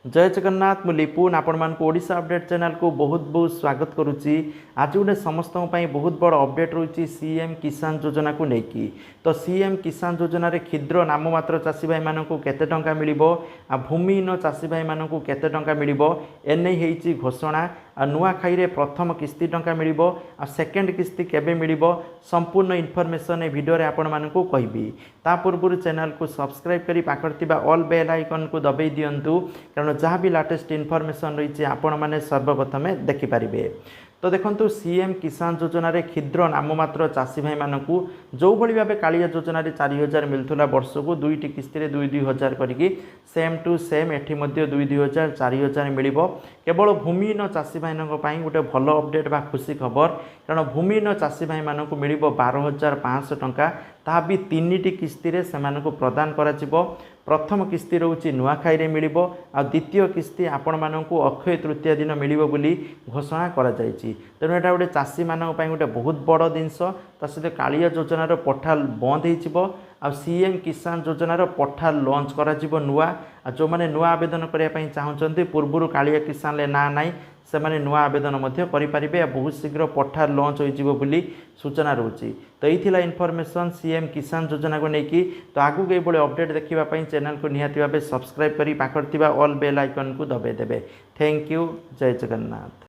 जय जगन्नाथ मु लिपुन आपण मानक ओडिशा अपडेट चैनल को बहुत बहुत स्वागत करुच्ची। आज गोटे समस्त बहुत बड़ अपडेट रही सीएम किसान योजना को लेकिन तो सीएम किसान योजना रे क्षुद्र नाममात्र चाषी भाई मानक केते टंका मिलिबो आ भूमिहीन चाषी भाई मानक केते टंका मिलिबो एने हेची घोषणा आ नुआखाई रे प्रथम किस्ती टंका मिलिबो आ सेकंड किस्ती केबे मिलिबो संपूर्ण इन्फॉर्मेशन ए वीडियो रे आपण मानक कहबी। ता पूर्व चैनल को सब्सक्राइब करी पाखर थिबा ऑल बेल आइकन को दबाई दियंतु कारण जहाँ भी लाटेस्ट इनफॉरमेशन रही आपण मैंने सर्वप्रथमे देखिपारे। तो देखो सीएम किसान योजना रे क्षुद्र नाममात्र चाषी भाई मानक जो भाई भाव कालिया योजना 4000 मिलूला वर्ष को दुईटी किस्ती रे 2-2 करके सेम टू सेम एठी 2-2 4000 मिल केवल भूमिहीन चाषी भाई गोटे भल अपडेट बा खुशी खबर कारण भूमिहीन चाषी भाई मानक मिल 12,500 टंका ता भी 3टी किस्ती रे सेमानक प्रदान करा। प्रथम किस्ती रोचे नुआखाई रे मिलिबो आ द्वितीय किस्ती आपण मानकु अक्षय तृतीया दिन मिलिबो बोली घोषणा करा जायछि। तेणु एटा गोटे चाषी मानक पई गोटे बहुत बड़ जिनस ता सहित कालिया योजनार पोर्टाल बंद होइछिबो आ सीएम किसान योजनार पोर्टाल लॉन्च करा जिवो नुआ आ जो माने नुआ आवेदन करिया पई चाहुचंती पूर्वरु कालिया किसान ले ना नाइ से माने नुआ आवेदन मध्य करि परिबे आ बहुत शीघ्र पोर्टाल लॉन्च होई जिवो बोली सूचना रहउछि। तो एथिला इन्फॉर्मेशन सीएम किसान योजना को लेकिन तो आगु के बड़े अपडेट देखिबा पई चैनल को निहाती भाबे सब्सक्राइब करी पाखर थिबा ऑल बेल आइकन को दबाई देबे। Thank you. जय जगन्नाथ।